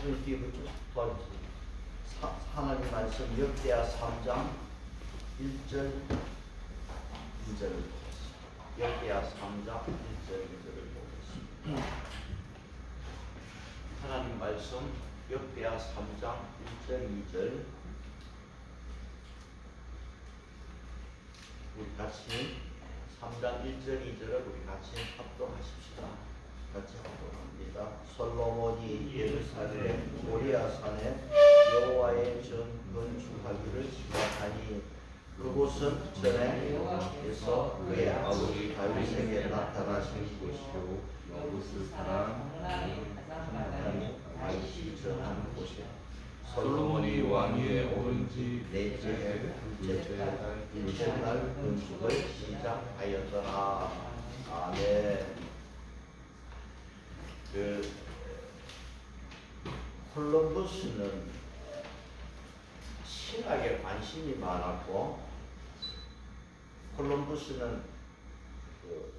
말씀을 도와주세요. 하나님 말씀 역대하 3장 1절 2절을 보겠습니다. 역대하 3장 1절 2절을 보겠습니다. 하나님 말씀 역대하 3장 1절 2절 우리 같이 3장 1절 2절을 우리 같이 합동하십시다. 같이 합동합니다. 솔로몬이 예루살렘 모리아 산에 여호와의 전 건축하기를 시작하니 그곳은 전에 여호와께서 그의 아버지 다윗에게 나타나신 곳이요 여부스 사람 다윗이 전한 곳이요 솔로몬이 왕위에 오른 지 넷째 날 건축을 시작하였더라. 아멘. 콜럼버스는 신학에 관심이 많았고, 콜럼버스는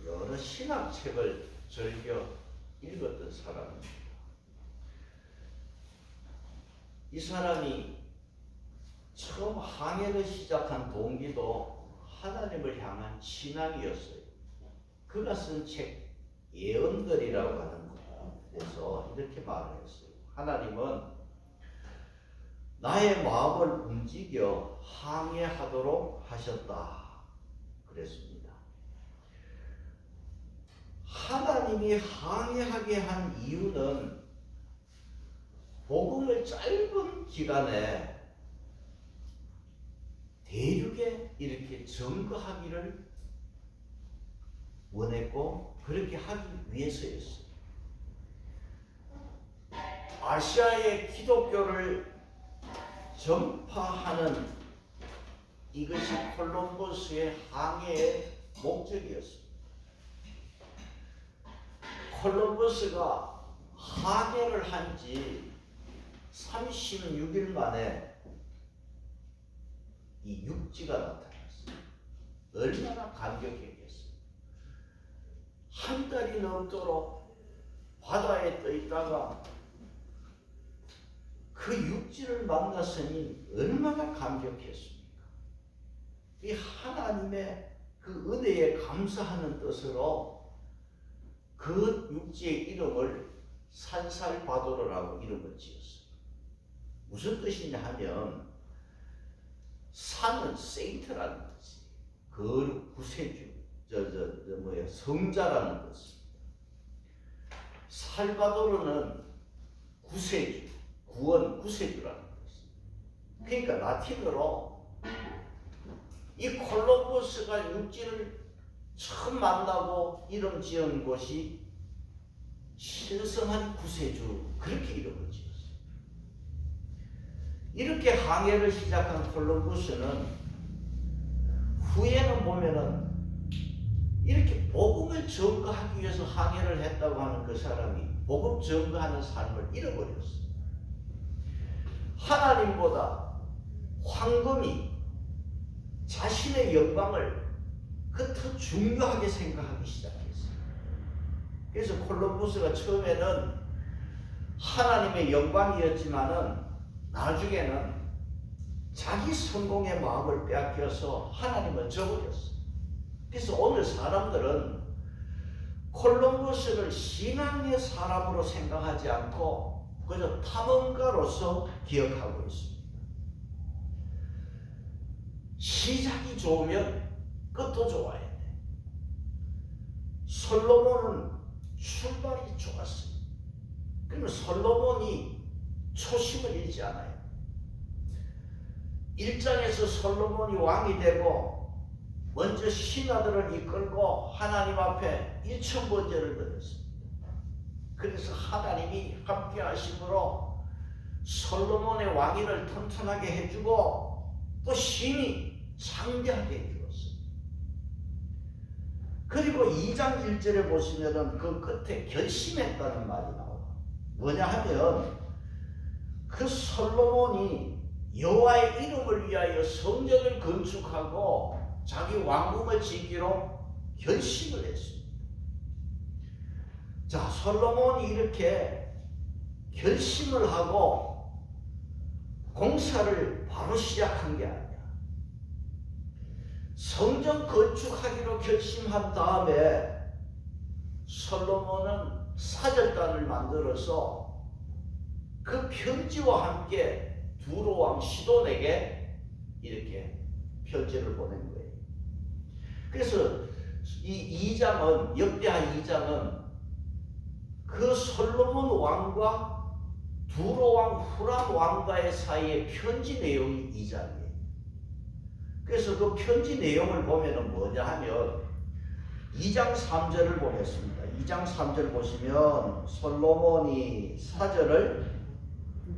여러 신학책을 즐겨 읽었던 사람입니다. 이 사람이 처음 항해를 시작한 동기도 하나님을 향한 신앙이었어요. 그가 쓴 책 예언들이라고 하는 것에서 이렇게 말을 했어요. 하나님은 나의 마음을 움직여 항해하도록 하셨다 그랬습니다. 하나님이 항해하게 한 이유는 복음을 짧은 기간에 대륙에 이렇게 증거하기를 원했고 그렇게 하기 위해서였어요. 아시아의 기독교를 전파하는 이것이 콜럼버스의 항해의 목적이었습니다. 콜럼버스가 항해를 한 지 36일 만에 이 육지가 나타났어요. 얼마나 감격했겠어요. 한 달이 넘도록 바다에 떠 있다가 그 육지를 만났으니 얼마나 감격했습니까? 이 하나님의 그 은혜에 감사하는 뜻으로 그 육지의 이름을 산살바도르라고 이름을 지었어요. 무슨 뜻이냐 하면 산은 세인트라는 뜻이에요. 거룩, 구세주, 성자라는 뜻입니다. 살바도르는 구세주, 구원, 구세주라는 뜻입니다. 그러니까 라틴어로 이 콜럼버스가 육지를 처음 만나고 이름 지은 곳이 신성한 구세주, 그렇게 이름을 지었어요. 이렇게 항해를 시작한 콜럼버스는 후에는 보면은 이렇게 복음을 전거하기 위해서 항해를 했다고 하는 그 사람이 복음 전거하는 삶을 잃어버렸어요. 하나님보다 황금이 자신의 영광을 더 중요하게 생각하기 시작했어요. 그래서 콜럼버스가 처음에는 하나님의 영광이었지만은 나중에는 자기 성공의 마음을 빼앗겨서 하나님을 저버렸어요. 그래서 오늘 사람들은 콜럼버스를 신앙의 사람으로 생각하지 않고 그저 탐험가로서 기억하고 있습니다. 시작이 좋으면 끝도 좋아야 돼. 솔로몬은 출발이 좋았어요. 그러면 솔로몬이 초심을 잃지 않아요. 1장에서 솔로몬이 왕이 되고 먼저 신하들을 이끌고 하나님 앞에 1000번제를 드렸습니다. 그래서 하나님이 함께 하심으로 솔로몬의 왕위를 튼튼하게 해주고 또 신이 창대하게 해주었어요. 그리고 2장 1절에 보시면은 그 끝에 결심했다는 말이 나와요. 뭐냐 하면 그 솔로몬이 여호와의 이름을 위하여 성전을 건축하고 자기 왕궁을 짓기로 결심을 했습니다. 자, 솔로몬이 이렇게 결심을 하고 공사를 바로 시작한 게 아니야. 성전 건축하기로 결심한 다음에 솔로몬은 사절단을 만들어서 그 편지와 함께 두로 왕 시돈에게 이렇게 편지를 보낸 거예요. 그래서 이 2장은, 역대하 2장은 그 솔로몬 왕과 두로 왕, 후람 왕과의 사이의 편지 내용이 2장이에요. 그래서 그 편지 내용을 보면은 뭐냐 하면 2장 3절을 보겠습니다. 2장 3절 보시면 솔로몬이 사절을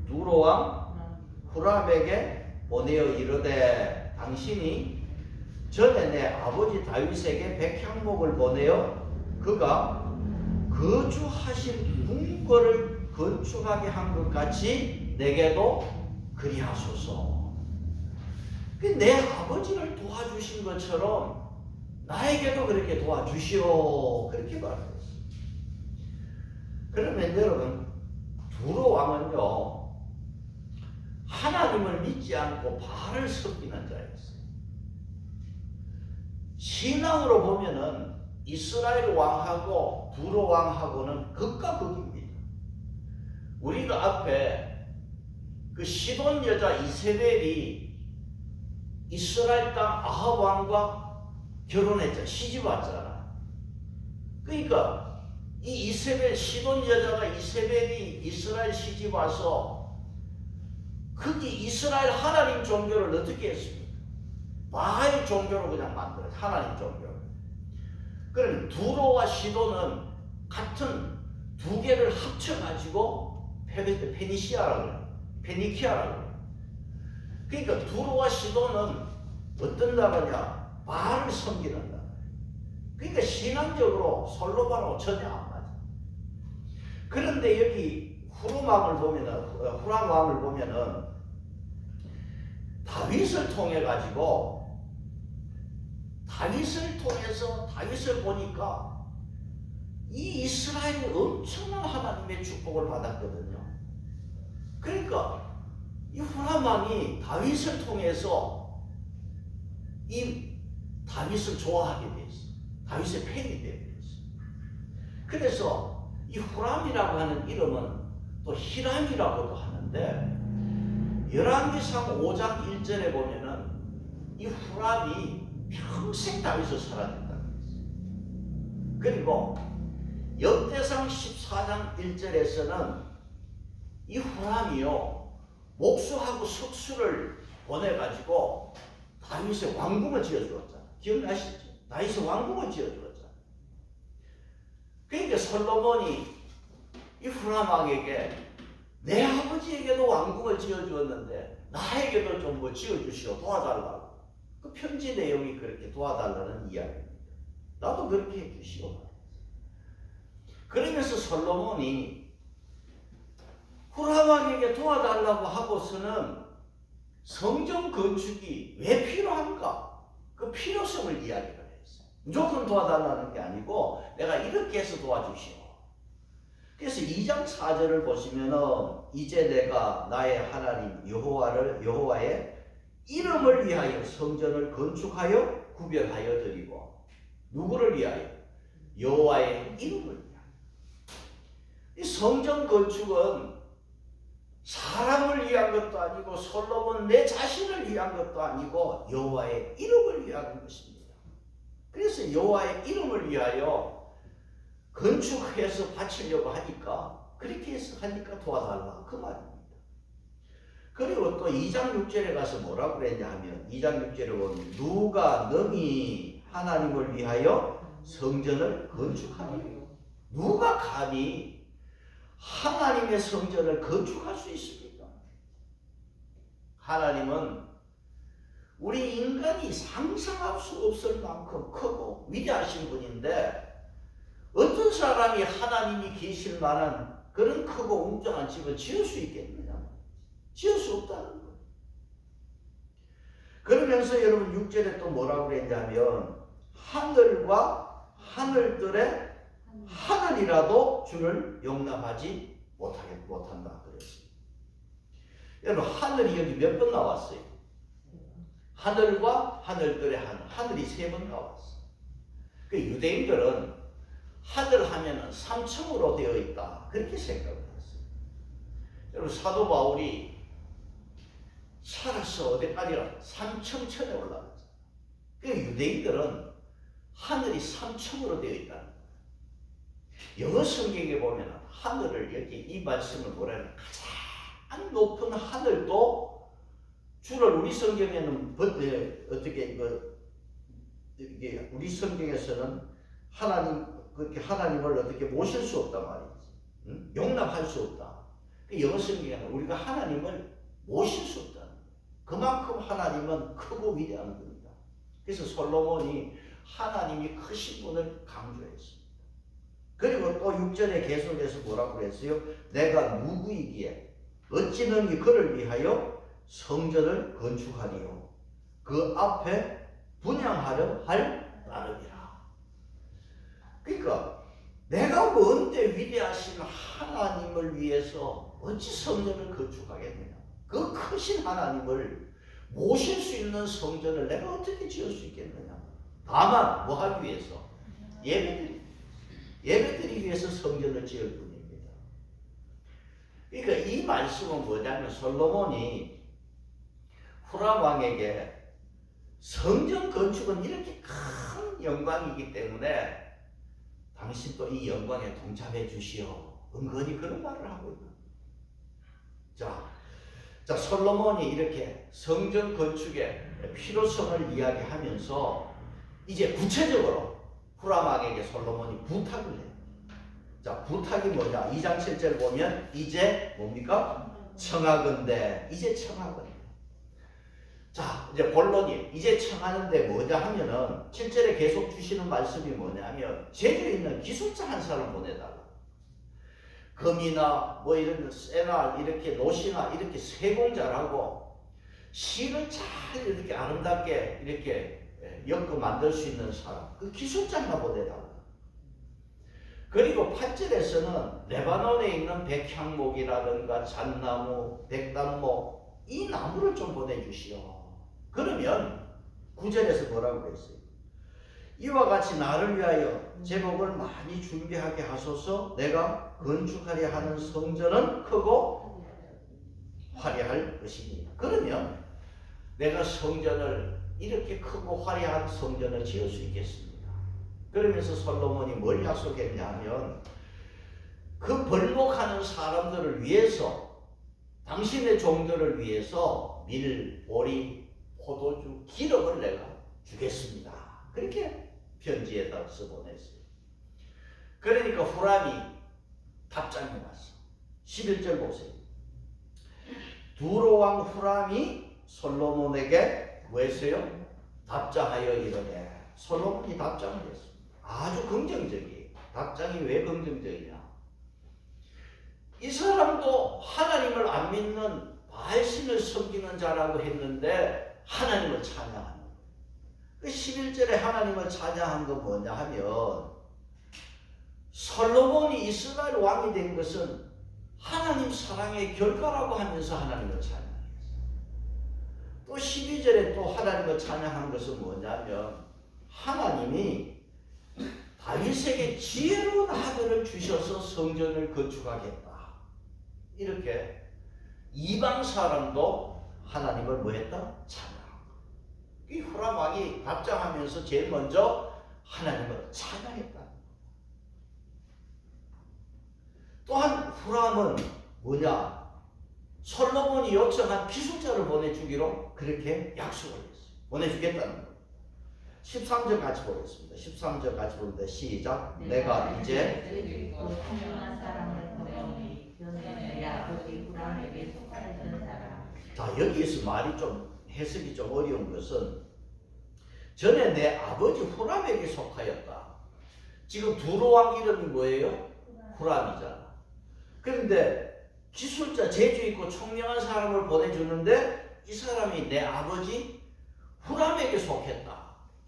두로 왕 후람에게 보내어 이르되 당신이 전에 내 아버지 다윗에게 백향목을 보내어 그가 거주하신 궁궐을 건축하게 한 것 같이 내게도 그리하소서. 내 아버지를 도와주신 것처럼 나에게도 그렇게 도와주시오. 그렇게 말했어요. 그러면 여러분, 두로 왕은요, 하나님을 믿지 않고 바알을 섬기는 자였어요. 신앙으로 보면은 이스라엘 왕하고 두로 왕하고는 극과 극입니다. 우리가 앞에 그 시돈 여자 이세벨이 이스라엘 땅 아합 왕과 결혼했잖아. 시집 왔잖아. 그러니까 이 이세벨, 시돈 여자가 이세벨이 이스라엘 시집 와서 거기 이스라엘 하나님 종교를 어떻게 했습니까? 바알 종교로 그냥 만들었어요. 하나님 종교를. 그럼 두로와 시돈은 같은 두 개를 합쳐가지고 페니시아라고 그래요. 페니키아라고 그래요. 그러니까 두로와 시돈은 어떤 나라냐? 바알을 섬기는 나라. 그러니까 신앙적으로 솔로몬하고 전혀 안 맞아. 그런데 여기 후람 왕을 보면은 다윗을 통해 가지고 다윗을 보니까 이 이스라엘이 엄청난 하나님의 축복을 받았거든요. 그러니까 이 후람 왕이 다윗을 통해서 이 다윗을 좋아하게 됐어요. 다윗의 팬이 되었어요. 그래서 이 후람이라고 하는 이름은 또 히람이라고도 하는데 열왕기상 5장 1절에 보면은 이 후람이 평생 다윗을 살아냈다는 거예요. 그리고 역대상 14장 1절에서는 이 후람이요 목수하고 석수를 보내가지고 다윗의 왕궁을 지어주었잖아. 기억나시죠? 다윗의 왕궁을 지어주었잖아. 그러니까 솔로몬이 이 후람 왕에게 내 아버지에게도 왕궁을 지어주었는데 나에게도 좀 뭐 지어주시오. 도와달라고. 그 편지 내용이 그렇게 도와달라는 이야기입니다. 나도 그렇게 해주시오. 그러면서 솔로몬이 후람 왕에게 도와달라고 하고서는 성전 건축이 왜 필요한가? 그 필요성을 이야기를 했어요. 무조건 도와달라는 게 아니고 내가 이렇게 해서 도와주시오. 그래서 2장 4절을 보시면은 이제 내가 나의 하나님 여호와의 이름을 위하여 성전을 건축하여 구별하여 드리고 누구를 위하여? 여호와의 이름을 위하여. 이 성전 건축은 사람을 위한 것도 아니고 솔로몬 내 자신을 위한 것도 아니고 여호와의 이름을 위한 것입니다. 그래서 여호와의 이름을 위하여 건축해서 바치려고 하니까 그렇게 해서 하니까 도와달라 그 말입니다. 그리고 또 2장 6절에 가서 뭐라고 그랬냐 하면 2장 6절에 보면 누가 능히 하나님을 위하여 성전을 건축하니 누가 감히 하나님의 성전을 건축할 수 있습니까? 하나님은 우리 인간이 상상할 수 없을 만큼 크고 위대하신 분인데 어떤 사람이 하나님이 계실 만한 그런 크고 웅장한 집을 지을 수 있겠느냐? 지을 수 없다는 거예요. 그러면서 여러분 6절에 또 뭐라고 그랬냐면 하늘과 하늘들의 하늘이라도 주를 용납하지 못한다 그랬어요. 여러분 하늘이 여기 몇 번 나왔어요? 하늘과 하늘들의 하늘이 3번 나왔어. 그 유대인들은 하늘 하면은 3층으로 되어 있다 그렇게 생각을 했어요. 여러분 사도 바울이 살아서 어디까지가 3층 천에 올라갔어요. 그 유대인들은 하늘이 3층으로 되어 있다는 거예요. 영어 성경에 보면 하늘을 여기 이 말씀을 뭐라 해요? 가장 높은 하늘도 주를 우리 성경에는 어떻게 이게 우리 성경에서는 그렇게 하나님을 어떻게 모실 수 없단 말이지. 응? 용납할 수 없다. 그 영어 성경에는 우리가 하나님을 모실 수 없다. 그만큼 하나님은 크고 위대한 분이다. 그래서 솔로몬이 하나님이 크신 분을 강조했습니다. 그리고 또 6절에 계속해서 뭐라고 그랬어요? 내가 누구이기에 어찌 능히 그를 위하여 성전을 건축하리요 그 앞에 분향하려 할 따름이라. 그러니까 내가 뭔데 위대하신 하나님을 위해서 어찌 성전을 건축하겠느냐. 그 크신 하나님을 모실 수 있는 성전을 내가 어떻게 지을 수 있겠느냐. 다만 뭐 하기 위해서? 예배드리기 위해서 성전을 지을 뿐입니다. 그러니까 이 말씀은 뭐냐면 솔로몬이 후람 왕에게 성전 건축은 이렇게 큰 영광이기 때문에 당신 또 이 영광에 동참해 주시오. 은근히 그런 말을 하고 있는. 자, 솔로몬이 이렇게 성전 건축의 필요성을 이야기하면서 이제 구체적으로 후람 왕에게 솔로몬이 부탁을 해요. 자, 부탁이 뭐냐? 2장 7절 보면 이제 뭡니까? 청하건대. 이제 청하건대. 자, 이제 본론이 이제 청하는데 뭐냐 하면은 7절에 계속 주시는 말씀이 뭐냐면 제주에 있는 기술자 한 사람 보내달라. 금이나 뭐 이런 쇠나 이렇게 노시나 이렇게 세공 잘하고 실을 잘 이렇게 아름답게 이렇게 엮어 만들 수 있는 사람, 그 기술자 하나 보내달라. 그리고 8절에서는 레바논에 있는 백향목이라든가 잣나무, 백단목 이 나무를 좀 보내주시오. 그러면 9절에서 뭐라고 그랬어요? 이와 같이 나를 위하여 제목을 많이 준비하게 하소서. 내가 건축하려 하는 성전은 크고 화려할 것이니. 그러면 내가 성전을 이렇게 크고 화려한 성전을 지을 수 있겠습니다. 그러면서 솔로몬이 뭘 약속했냐 하면 그 벌목하는 사람들을 위해서 당신의 종들을 위해서 밀, 보리, 포도주, 기름을 내가 주겠습니다. 그렇게 편지에다 써보냈어요. 그러니까 후람이 답장이 왔어. 11절 보세요. 두로왕 후람이 솔로몬에게 뭐 했어요? 답장하여 이르되. 솔로몬이 답장을 했습니다. 아주 긍정적이에요. 답장이 왜 긍정적이냐? 이 사람도 하나님을 안 믿는 바알신을 섬기는 자라고 했는데 하나님을 찬양하는 거예요. 그 11절에 하나님을 찬양한 건 뭐냐 하면 솔로몬이 이스라엘 왕이 된 것은 하나님 사랑의 결과라고 하면서 하나님을 찬양했어요. 또 12절에 또 하나님을 찬양한 것은 뭐냐면 하나님이 다윗에게 지혜로운 아들을 주셔서 성전을 건축하겠다. 이렇게 이방 사람도 하나님을 뭐 했다? 찬양한 거예요. 이 후람 왕이 답장하면서 제일 먼저 하나님을 찬양했다. 또한 후람은 뭐냐? 솔로몬이 요청한 기술자를 보내주기로 그렇게 약속을 했어요. 보내주겠다는 거예요. 13절 같이 보겠습니다. 13절 같이 보는데 시작. 내가 이제 훌륭한 사람을 보내오니 그는 내 아버지 후람에게 속하였던 사람. 자, 여기에서 말이 좀 해석이 좀 어려운 것은 전에 내 아버지 후람에게 속하였다. 지금 두로왕 이름이 뭐예요? 후람이잖아. 그런데 기술자, 재주 있고 총명한 사람을 보내주는데 이 사람이 내 아버지 후람에게 속했다.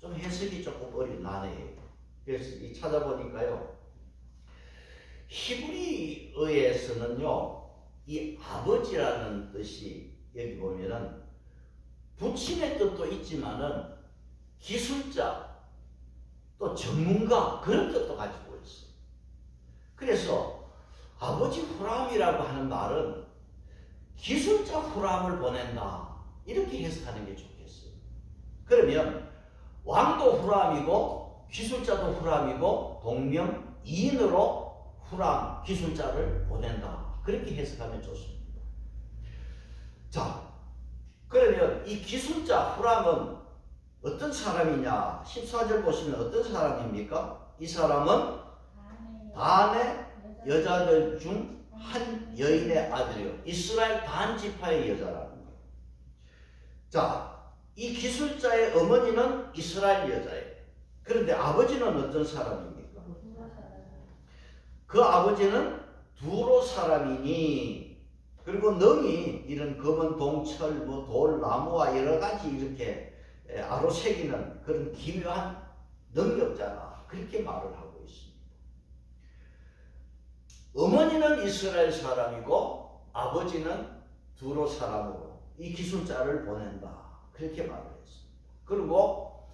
좀 해석이 조금 난해해요. 그래서 찾아보니까요. 히브리어에서는요, 이 아버지라는 뜻이 여기 보면은 부친의 뜻도 있지만은 기술자 또 전문가 그런 뜻도 가지고 있어요. 그래서 아버지 후람이라고 하는 말은 기술자 후람을 보낸다 이렇게 해석하는 게 좋겠어요. 그러면 왕도 후람이고 기술자도 후람이고 동명이인으로 후람 기술자를 보낸다 그렇게 해석하면 좋습니다. 자, 그러면 이 기술자 후람은 어떤 사람이냐? 14절 보시면 어떤 사람입니까? 이 사람은 단의 여자들 중 한 여인의 아들이요. 이스라엘 단 지파의 여자라는 거예요. 자, 이 기술자의 어머니는 이스라엘 여자예요. 그런데 아버지는 어떤 사람입니까? 그 아버지는 두로 사람이니, 그리고 능이 이런 검은 동철, 돌, 나무와 여러 가지 이렇게 아로새기는 그런 기묘한 능력자다. 그렇게 말을 하고 있습니다. 어머니는 이스라엘 사람이고 아버지는 두로 사람으로 이 기술자를 보낸다. 그렇게 말을 했습니다. 그리고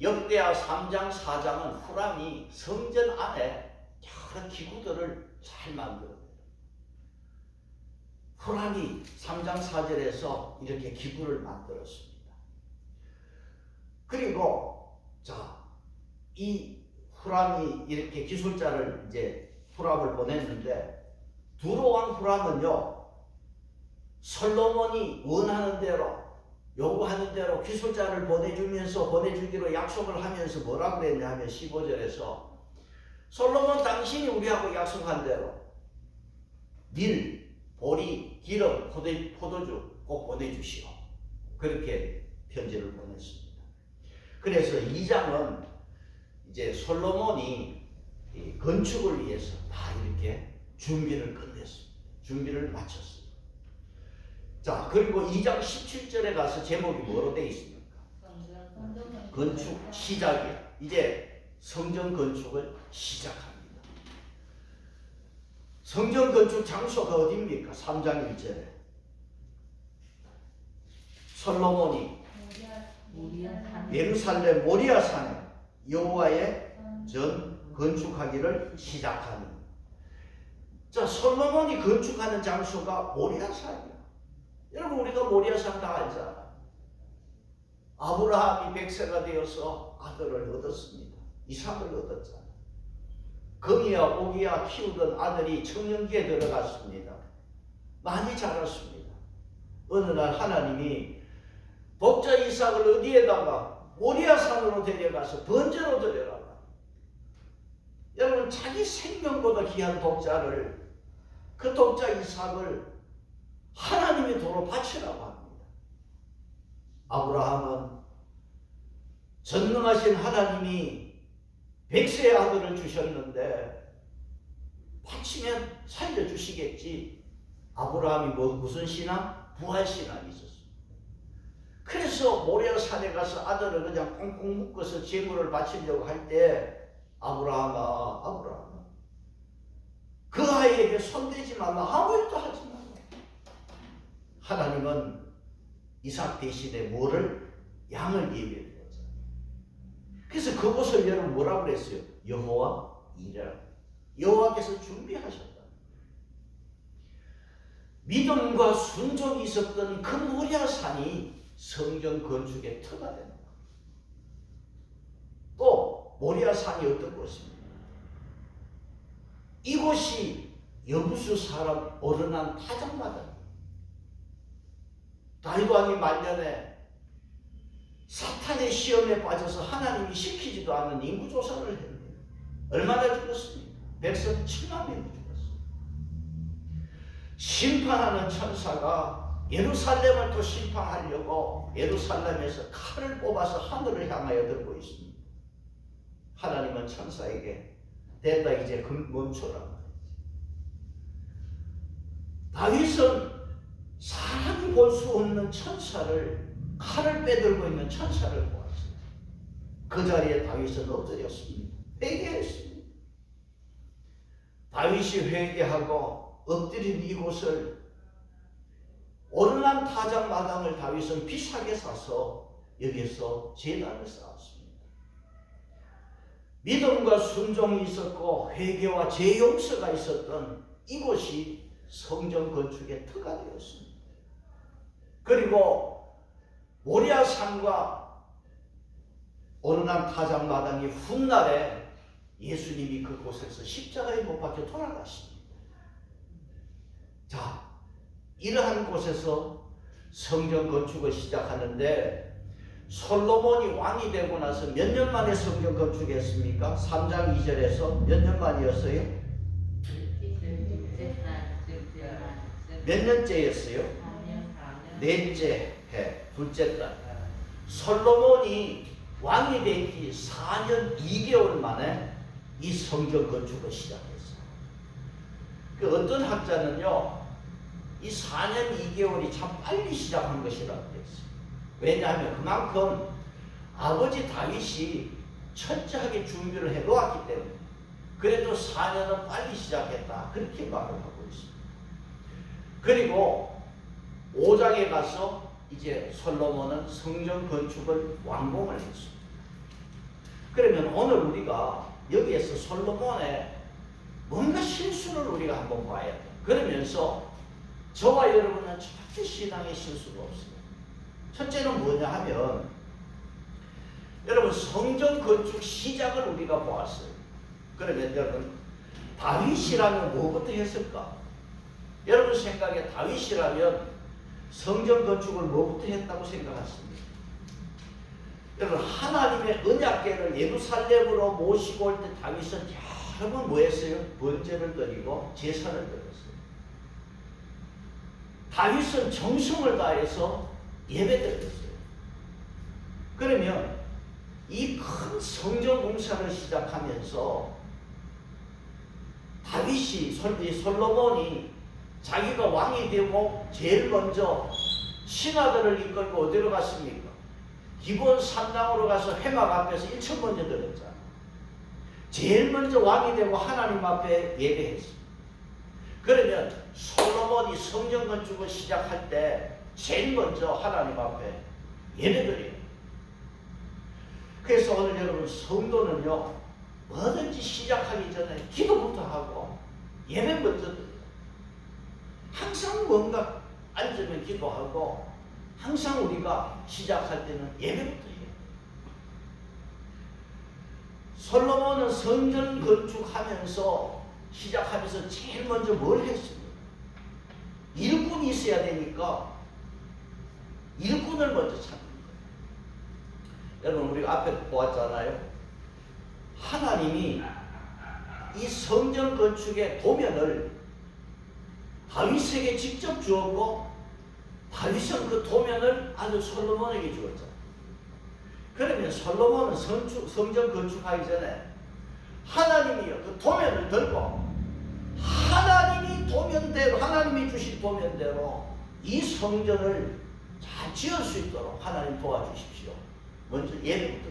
역대하 3장, 4장은 후람이 성전 안에 여러 기구들을 잘 만들어요. 후람이 3장 4절에서 이렇게 기구를 만들었습니다. 그리고 자, 이 후람이 이렇게 기술자를 이제 후람을 보냈는데 두로 왕 후람은요, 솔로몬이 원하는 대로 요구하는 대로 기술자를 보내주기로 약속을 하면서 뭐라고 그랬냐 하면 15절에서 솔로몬 당신이 우리하고 약속한 대로 밀, 보리, 기름, 포도주 꼭 보내주시오. 그렇게 편지를 보냈습니다. 그래서 2장은 이제 솔로몬이 건축을 위해서 다 이렇게 준비를 끝냈습니다. 준비를 마쳤습니다. 자, 그리고 2장 17절에 가서 제목이 뭐로 되어 있습니까? 건축 시작이에요. 이제 성전 건축을 시작합니다. 성전 건축 장소가 어디입니까? 3장 1절에 솔로몬이 예루살렘 모리아산에 여호와의 전 건축하기를 시작하는. 자, 솔로몬이 건축하는 장소가 모리아산이야. 여러분, 우리가 모리아산 다 알잖아. 아브라함이 100세가 되어서 아들을 얻었습니다. 이삭을 얻었잖아. 금이야 오기야 키우던 아들이 청년기에 들어갔습니다. 많이 자랐습니다. 어느 날 하나님이 독자 이삭을 어디에다가 모리아산으로 데려가서 번제로 드려라. 여러분, 자기 생명보다 귀한 독자를, 그 독자 이삭을 하나님의 도로 바치라고 합니다. 아브라함은 전능하신 하나님이 100세의 아들을 주셨는데 바치면 살려주시겠지. 아브라함이 무슨 신앙? 부활신앙이 있었습니다. 그래서 모리아산에 가서 아들을 그냥 꽁꽁 묶어서 제물을 바치려고 할 때 아브라함아, 그 아이에게 손대지 말라. 아무 일도 하지 말라. 하나님은 이삭 대신에 뭐를? 양을 예비해 주었잖아요. 그래서 그곳을 여러분 뭐라고 그랬어요? 여호와 이레라. 여호와께서 준비하셨다. 믿음과 순종이 있었던 그 모리아산이 성전 건축의 터가 됩니다. 또 모리아산이 어떤 곳입니까? 이곳이 여부수 사람 어른한 타작마당이에요. 다윗 왕이 말년에 사탄의 시험에 빠져서 하나님이 시키지도 않은 인구조사를 했는데 얼마나 죽었습니까? 백성 7만 명이 죽었어요. 심판하는 천사가 예루살렘을 또 심판하려고 예루살렘에서 칼을 뽑아서 하늘을 향하여 들고 있습니다. 하나님은 천사에게 됐다, 이제 멈춰라. 다윗은 사람이 볼 수 없는 천사를, 칼을 빼들고 있는 천사를 보았어요. 그 자리에 다윗은 엎드렸습니다. 회개했습니다. 다윗이 회개하고 엎드린 이곳을 오르난 타작 마당을 다윗은 비싸게 사서 여기에서 제단을 쌓았습니다. 믿음과 순종이 있었고 회개와 죄 용서가 있었던 이곳이 성전 건축의 터가 되었습니다. 그리고 모리아산과 오르난 타작 마당이 훗날에 예수님이 그곳에서 십자가에 못 박혀 돌아가십니다. 자, 이러한 곳에서 성전 건축을 시작하는데 솔로몬이 왕이 되고 나서 몇 년 만에 성전 건축했습니까? 3장 2절에서 몇 년 만이었어요? 몇 년째였어요? 넷째 해, 둘째 달. 솔로몬이 왕이 된 지 4년 2개월 만에 이 성전 건축을 시작했어요. 그 어떤 학자는요, 이 4년 2개월이 참 빨리 시작한 것이라고 했어요. 왜냐하면 그만큼 아버지 다윗이 철저하게 준비를 해 놓았기 때문에. 그래도 4년은 빨리 시작했다, 그렇게 말을 하고 있습니다. 그리고 5장에 가서 이제 솔로몬은 성전 건축을 완공을 했습니다. 그러면 오늘 우리가 여기에서 솔로몬의 뭔가 실수를 우리가 한번 봐야 돼요. 그러면서 저와 여러분은 절대 신앙의 실수가 없어요. 첫째는 뭐냐 하면, 여러분 성전 건축 시작을 우리가 보았어요. 그러면 여러분 다윗이라면 뭐부터 했을까? 여러분 생각에 다윗이라면 성전 건축을 뭐부터 했다고 생각하십니까? 여러분 하나님의 언약궤를 예루살렘으로 모시고 올 때 다윗은 여러 번 뭐 했어요? 번제를 드리고 제사를 드렸어요. 다윗은 정성을 다해서 예배드렸어요. 그러면 이 큰 성전 공사를 시작하면서 다윗이, 솔로몬이 자기가 왕이 되고 제일 먼저 신하들을 이끌고 어디로 갔습니까? 기본 산당으로 가서 회막 앞에서 1천 번째 드렸잖아요. 제일 먼저 왕이 되고 하나님 앞에 예배했습니다. 그러면 솔로몬이 성전 건축을 시작할 때 제일 먼저 하나님 앞에 예배드려요. 그래서 오늘 여러분 성도는요, 뭐든지 시작하기 전에 기도부터 하고 예배 먼저 드려요. 항상 뭔가 앉으면 기도하고 항상 우리가 시작할 때는 예배부터 해요. 솔로몬은 성전 건축하면서 시작하면서 제일 먼저 뭘 했습니까? 일꾼이 있어야 되니까 일꾼을 먼저 찾는 거예요. 여러분 우리가 앞에 보았잖아요. 하나님이 이 성전 건축의 도면을 다윗에게 직접 주었고 다윗은 그 도면을 아들 솔로몬에게 주었잖아요. 그러면 솔로몬은 성전 건축하기 전에 하나님이요 그 도면을 들고 하나님이 도면대로, 하나님이 주신 도면대로 이 성전을 잘 지을 수 있도록 하나님 도와주십시오. 먼저 예배부터.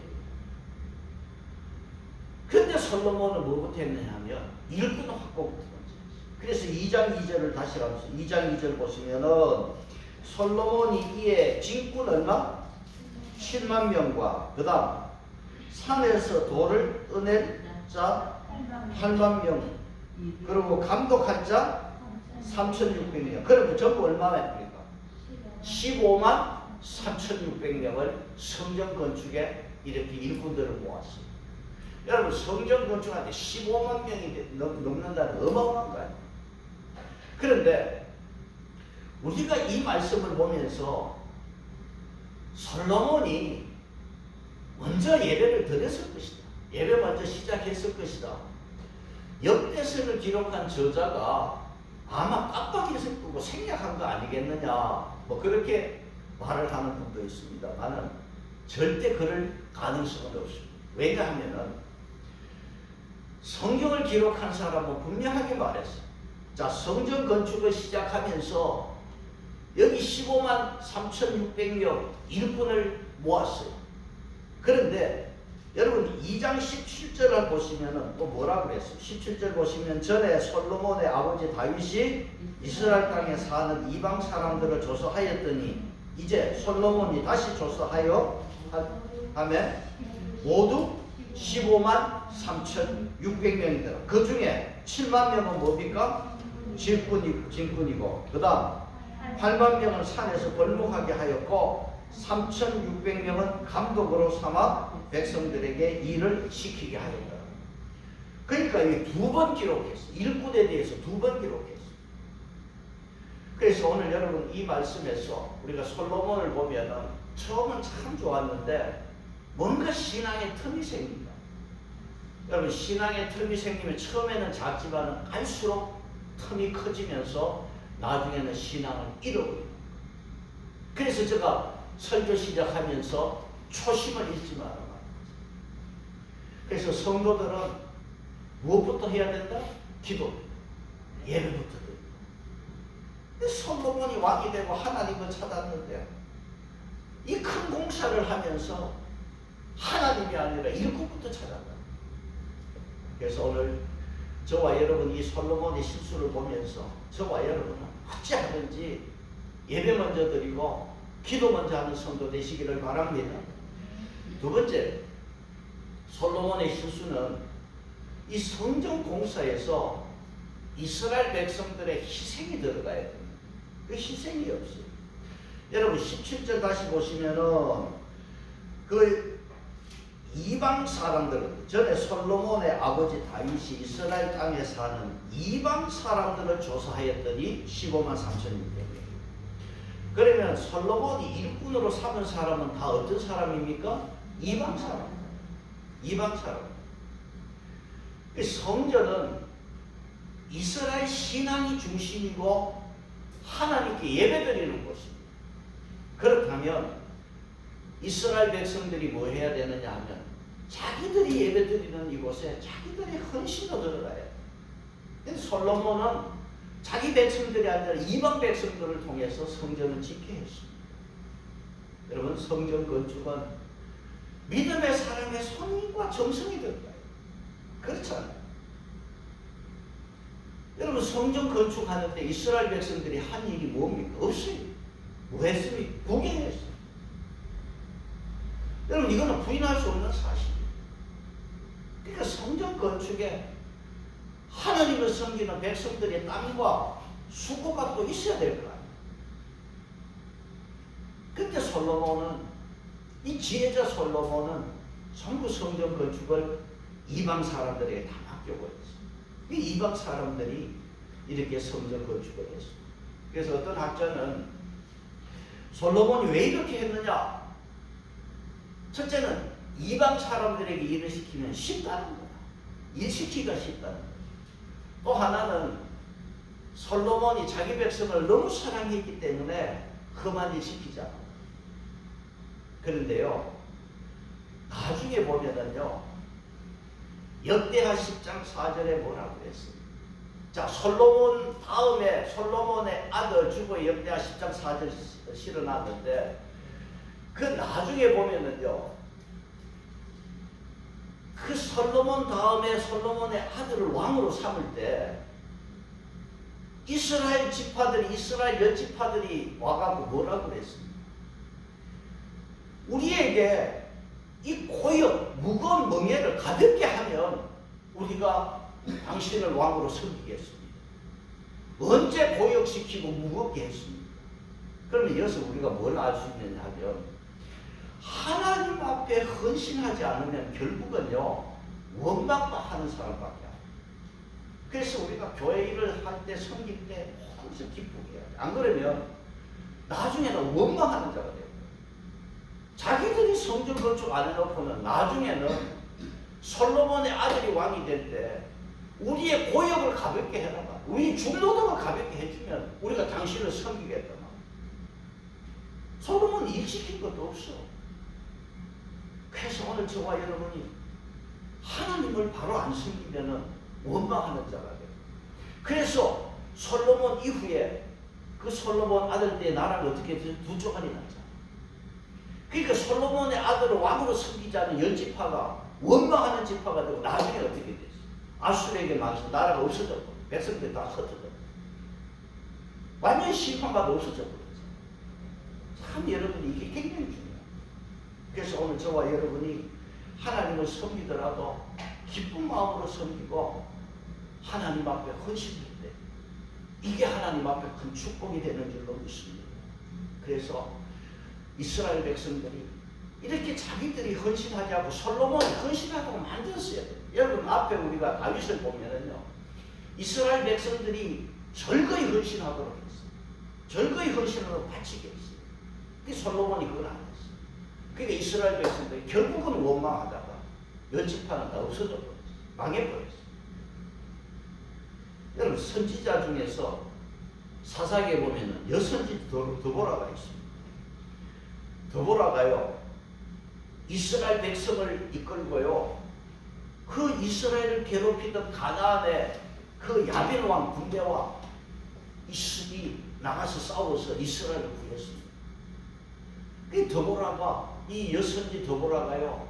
근데 솔로몬은 뭐부터 했느냐 하면 일꾼 확보부터 먼저 했어요. 그래서 2장 2절을 다시 가면서 2장 2절 보시면은 솔로몬이 이에 진꾼 얼마? 7만 명과 그 다음 산에서 돌을 떠낼 자 8만 명, 그리고 감독한 자 3,600명. 그러면 전부 얼마나 됩니까? 15만 3,600명을 성전 건축에 이렇게 일꾼들을 모았어요. 여러분 성전 건축하는데 15만 명이 넘는다는 어마어마한 거예요. 그런데 우리가 이 말씀을 보면서 솔로몬이 먼저 예배를 드렸을 것이다. 예배 먼저 시작했을 것이다. 역대서를 기록한 저자가 아마 깜빡했을 거고 생략한 거 아니겠느냐, 뭐 그렇게 말을 하는 분도 있습니다. 나는 절대 그럴 가능성은 없습니다. 왜냐하면은 성경을 기록한 사람은 분명하게 말했어요. 자, 성전 건축을 시작하면서 여기 15만 3,600명 일꾼을 모았어요. 그런데 여러분 2장 17절을 보시면은 또 뭐라고 그랬어요? 17절 보시면 전에 솔로몬의 아버지 다윗이 이스라엘 땅에 사는 이방 사람들을 조사하였더니 이제 솔로몬이 다시 조사하여 하면 모두 15만 3,600명이더라. 그 중에 7만 명은 뭡니까? 진군이고 그 다음 8만 명은 산에서 벌목하게 하였고 3,600명은 감독으로 삼아 백성들에게 일을 시키게 하였다. 그러니까 이 두 번 기록했어. 일꾼에 대해서 두 번 기록했어. 그래서 오늘 여러분 이 말씀에서 우리가 솔로몬을 보면은 처음은 참 좋았는데 뭔가 신앙의 틈이 생긴다. 여러분 신앙의 틈이 생기면 처음에는 작지만 갈수록 틈이 커지면서 나중에는 신앙을 잃어버려요. 그래서 제가 설교 시작하면서 초심을 잃지 마라. 그래서 성도들은 무엇부터 해야 된다? 기도, 예배부터 된다. 솔로몬이 왕이 되고 하나님을 찾았는데 이 큰 공사를 하면서 하나님이 아니라 일꾼부터 찾았다. 그래서 오늘 저와 여러분 이 솔로몬의 실수를 보면서 저와 여러분은 어찌하든지 예배 먼저 드리고 기도 먼저 하는 성도 되시기를 바랍니다. 두 번째, 솔로몬의 실수는 이 성전 공사에서 이스라엘 백성들의 희생이 들어가야 됩니다. 그 희생이 없어요. 여러분 17절 다시 보시면은 그 이방 사람들, 전에 솔로몬의 아버지 다윗이 이스라엘 땅에 사는 이방 사람들을 조사하였더니 15만 3,600명. 그러면 솔로몬이 일꾼으로 삼은 사람은 다 어떤 사람입니까? 이방 사람. 이방 사람. 성전은 이스라엘 신앙이 중심이고 하나님께 예배드리는 곳입니다. 그렇다면 이스라엘 백성들이 뭐 해야 되느냐 하면 자기들이 예배드리는 이곳에 자기들의 헌신을 들어가야 돼요. 근데 솔로몬은 자기 백성들이 아니라 이방 백성들을 통해서 성전을 짓게 했습니다. 여러분 성전 건축은 믿음의 사람의 손과 정성이 들어가요. 그렇잖아요. 여러분 성전 건축하는데 이스라엘 백성들이 한 일이 뭡니까? 없어요. 뭐 했습니까? 구경했어요. 여러분 이거는 부인할 수 없는 사실이에요. 그러니까 성전 건축에 하나님을 섬기는 백성들의 땀과 수고가 또 있어야 될 거 아니에요. 그때 솔로몬은 이 지혜자 솔로몬은 전부 성전 건축을 이방 사람들에게 다 맡겨버렸어요. 이 이방 사람들이 이렇게 성전 건축을 했습니다. 그래서 어떤 학자는 솔로몬이 왜 이렇게 했느냐? 첫째는 이방 사람들에게 일을 시키면 쉽다는 거다. 일 시키기가 쉽다는 거다. 또 하나는 솔로몬이 자기 백성을 너무 사랑했기 때문에 험한 일 시키지 않아. 그런데요, 나중에 보면은요, 역대하 10장 4절에 뭐라고 그랬어요? 자, 솔로몬 다음에 솔로몬의 아들 주고 역대하 10장 4절 실어놨는데 그 나중에 보면은요, 그 솔로몬 다음에 솔로몬의 아들을 왕으로 삼을 때 이스라엘 지파들이 이스라엘 열 지파들이 와가지고 뭐라고 그랬습니까? 우리에게 이 고역 무거운 멍에를 가볍게 하면 우리가 당신을 왕으로 섬기겠습니다. 언제 고역시키고 무겁게 했습니까? 그러면 여기서 우리가 뭘 알 수 있느냐 하면 하나님 앞에 헌신하지 않으면 결국은요 원망하는 사람밖에 안 돼요. 그래서 우리가 교회 일을 할 때 섬길 때 항상 기쁘게 해야 돼. 안 그러면 나중에는 원망하는 자가 돼요. 자기들이 성전 건축 안 해놓고는 나중에는 솔로몬의 아들이 왕이 될 때 우리의 고역을 가볍게 해라가 우리 중노동을 가볍게 해주면 우리가 당신을 섬기겠다. 솔로몬이 일 시킨 것도 없어. 그래서 오늘 저와 여러분이 하나님을 바로 안 섬기면은 원망하는 자가 돼요. 그래서 솔로몬 이후에 그 솔로몬 아들 때 나라가 어떻게 두 조각이 났잖아. 그러니까 솔로몬의 아들을 왕으로 섬기지 않은 열 지파가 원망하는 지파가 되고 나중에 어떻게 됐어요? 아수르에게 망해서 나라가 없어졌고 백성들이 다 흩어졌고 완전히 심판받아 없어졌거든요. 참 여러분이 이게 굉장히 중요해요. 그래서 오늘 저와 여러분이 하나님을 섬기더라도 기쁜 마음으로 섬기고 하나님 앞에 헌신할 때 이게 하나님 앞에 큰 축복이 되는 줄로 믿습니다. 그래서 이스라엘 백성들이 이렇게 자기들이 헌신하지 않고 솔로몬이 헌신하고 만들었어야 돼요. 여러분 앞에 우리가 다윗을 보면은요, 이스라엘 백성들이 절거히 헌신하도록 했어요. 절거히 헌신으로 바치게 했어요. 그 솔로몬이 그걸 안 했어요. 그러니까 이스라엘 백성들이 결국은 원망하다가 열지파는 다 없어져버렸어요. 망해버렸어요. 여러분 선지자 중에서 사사기에 보면은 여선지 드보라가 있습니다. 드보라가요 이스라엘 백성을 이끌고요 그 이스라엘을 괴롭히던 가나안의 그 야빈 왕 군대와 이스라엘이 나가서 싸워서 이스라엘을 구했습니다. 그 드보라가 이 여선지 드보라가요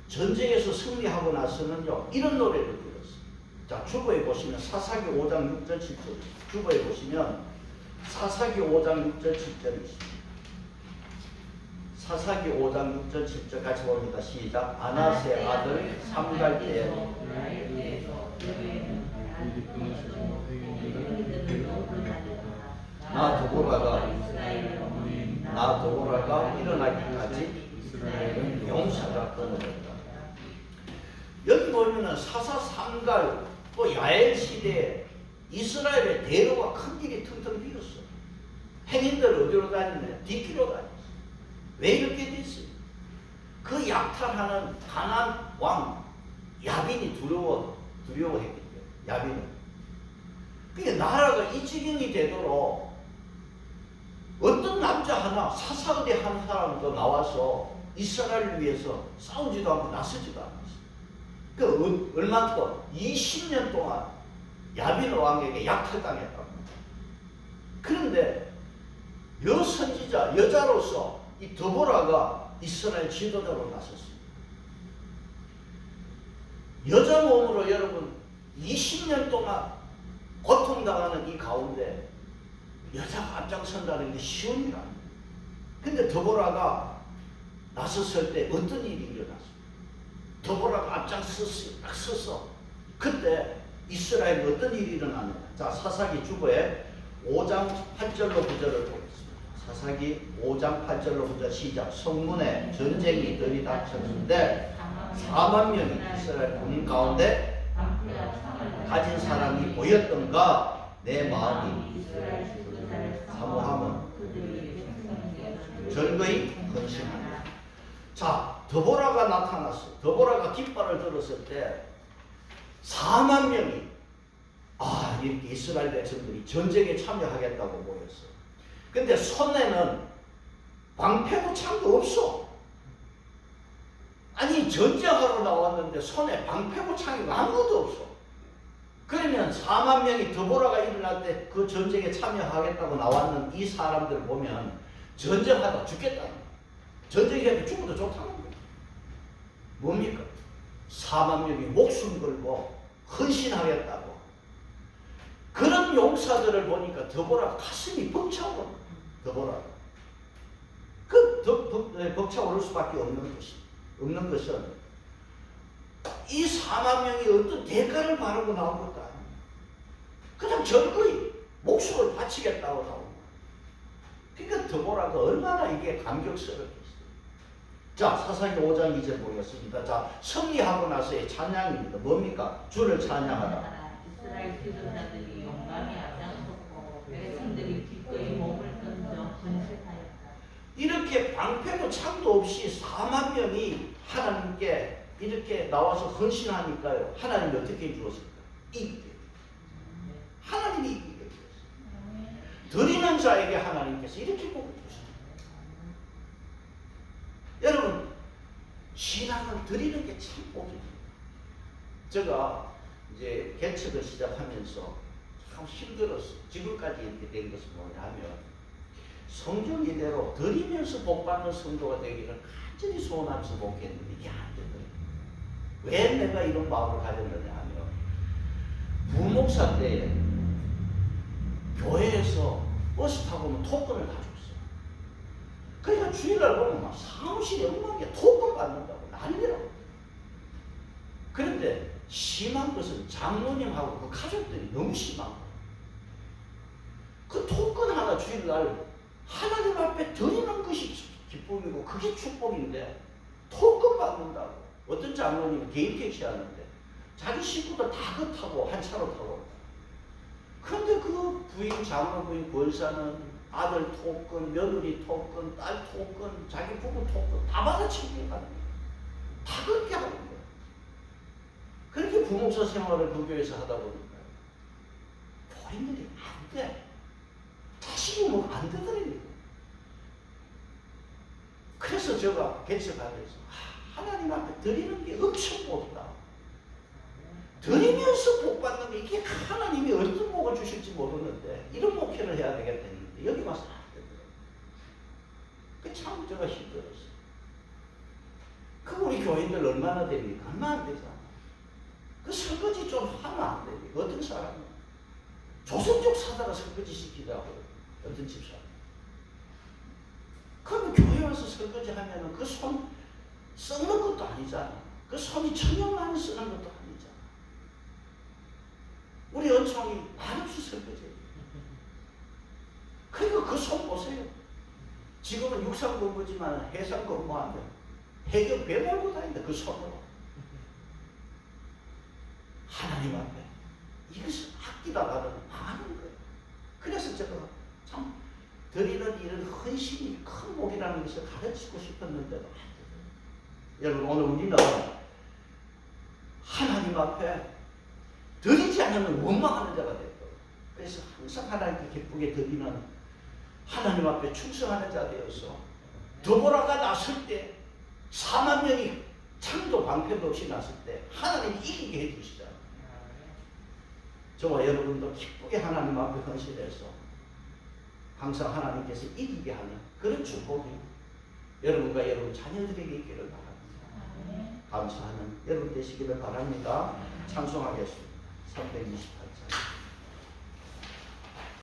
전쟁에서 승리하고 나서는요 이런 노래를 불렀어요. 자 주보에 보시면 사사기 5장 6절 7절 주보에 보시면 사사기 5장 6절 7절이 있습니다. 사사기 5장 6절 7절 같이 봅니다. 시작. 아나세 아들 삼갈 때에 나 드보라가 일어나기까지 이스라엘은 용사가 끊어졌다. 여기 보면은 사사 삼갈 또 야엘 시대에 이스라엘의 대로가 큰 길이 텅텅 비었어. 행인들 어디로 다니냐? 뒷길로 다녔어. 왜 이렇게 됐어요? 그 약탈하는 가나안 왕 야빈이 두려워했겠죠. 야빈은. 그러니까 나라가 이 지경이 되도록 어떤 남자 하나 사사거리 한 사람도 나와서 이스라엘을 위해서 싸우지도 않고 나서지도 않았어요. 그 얼마큼 20년 동안 야빈 왕에게 약탈당했다고. 그런데 여선지자 여자로서 이 드보라가 이스라엘 지도자로 나섰습니다. 여자 몸으로 여러분 20년 동안 고통당하는 이 가운데 여자가 앞장선다는 게 쉬운 일 아닙니다. 근데 드보라가 나섰을 때 어떤 일이 일어났습니까? 드보라가 앞장섰어요. 딱 서서 그때 이스라엘에 어떤 일이 일어났느냐. 자 사사기 주보에 5장 8절로 9절을 보겠습니다. 사사기 5장 8절로 9절 시작. 성문에 전쟁이 들이닥쳤는데 4만 명이 이스라엘 군인 가운데 가진 사람이 보였던가 내 마음이 사모함은 절거히 헌신하라. 자 드보라가 나타났어. 드보라가 깃발을 들었을 때 4만 명이 이렇게 이스라엘 백성들이 전쟁에 참여하겠다고 모였어. 근데 손에는 방패고 창도 없어. 아니 전쟁하러 나왔는데 손에 방패고 창이 아무것도 없어. 그러면 4만 명이 드보라가 일어날 때 그 전쟁에 참여하겠다고 나왔는 이 사람들 보면 전쟁하다 죽겠다는 거야. 전쟁에 죽어도 좋다는 거야. 뭡니까? 4만 명이 목숨 걸고 헌신하겠다고. 그런 용사들을 보니까 드보라 가슴이 벅차오르는 거야. 드보라. 벅차오를 수밖에 없는 것은 이 4만 명이 어떤 대가를 바라고 나온 것도 아니에요. 그냥 절거히 목숨을 바치겠다고 나온 거예요. 그러니까 드보라가 얼마나 이게 감격스럽겠어요. 자 사사기 5장 2절 보겠습니다. 자 승리하고 나서의 찬양입니다. 뭡니까? 주를 찬양하라. 이스라엘 지도자들이 용감히 앞장섰고 백성들이 기꺼이 몸을 던져 헌신하였다. 이렇게 방패도 창도 없이 4만 명이 하나님께 이렇게 나와서 헌신하니까요. 하나님이 어떻게 해주었을까? 이기게. 하나님이 이기게 해주었어요. 드리는 자에게 하나님께서 이렇게 복을 주십니다. 여러분 신앙은 드리는 게 참 복입니다. 제가 이제 개척을 시작하면서 참 힘들었어요. 지금까지 이렇게 된 것은 뭐냐면 성경 이대로 드리면서 복 받는 성도가 되기를 간절히 소원하면서 목회했는데 이게 안 되더라고요. 왜 내가 이런 마음을 가졌느냐 하면 부목사 때에 교회에서 버스 타고 오면 토건을 가져왔어요. 그러니까 주일날 보면 막 사무실에 엉망이야. 토건 받는다고 난리라고. 그런데 심한 것은 장로님하고 그 가족들이 너무 심한 거예요. 그 토건 하나 주일날 하나님 앞에 드리는 것이 기쁨이고 그게 축복인데 토건 받는다고. 어떤 장로님은 개인 택시 하는데 자기 식구들 다 그 타고 한 차로 타고. 그런데 그 부인, 장로 부인, 권사는 아들 토건, 며느리 토건, 딸 토건, 자기 부부 토건 다 받아 챙겨가는 거예요. 다 그렇게 하는 거예요. 그렇게 부목사 생활을 그 교회에서 하다 보니까 교인들이 안 돼. 자식이 뭐 안 되더라고요. 그래서 제가 개척하면서 하나님 앞에 드리는 게 엄청 복이다. 드리면서 복 받는 게 이게 하나님이 어떤 복을 주실지 모르는데 이런 목회를 해야 되겠다 했는데 여기 와서 안 되더라고요. 그 참 제가 힘들었어요. 그 우리 교인들 얼마나 됩니까? 얼마 안 되잖아. 그 설거지 좀 하면 안 됩니까? 어떤 사람은 조선족 사다가 설거지 시키자고 어떤 집사람. 그러면 교회 와서 설거지 하면은 그 손 썩는 것도 아니잖아. 그 손이 천년만에 쓰는 것도 아니잖아. 우리 은총이 말없이 설거지. 그러니까 그 손 보세요. 지금은 육상 근무지만 해상 근무하면 해경 배 몰고 다닌다. 그 손으로. 하나님 앞에 이것을 아끼다가는 망하는 거예요. 그래서 제가 참 드리는 이런 헌신이 큰 복이라는 것을 가르치고 싶었는데도 안 돼요. 여러분 오늘 우리는 하나님 앞에 드리지 않으면 원망하는 자가 됐고 그래서 항상 하나님께 기쁘게 드리는 하나님 앞에 충성하는 자 되어서 더보라가 났을 때 4만 명이 창도 방패도 없이 났을 때 하나님이 이기게 해주시잖아요. 저와 여러분도 기쁘게 하나님 앞에 헌신해서 항상 하나님께서 이기게 하는 그런 축복이 여러분과 여러분 자녀들에게 있기를 바랍니다. 감사하는 여러분 되시기를 바랍니다. 찬송하겠습니다. 328장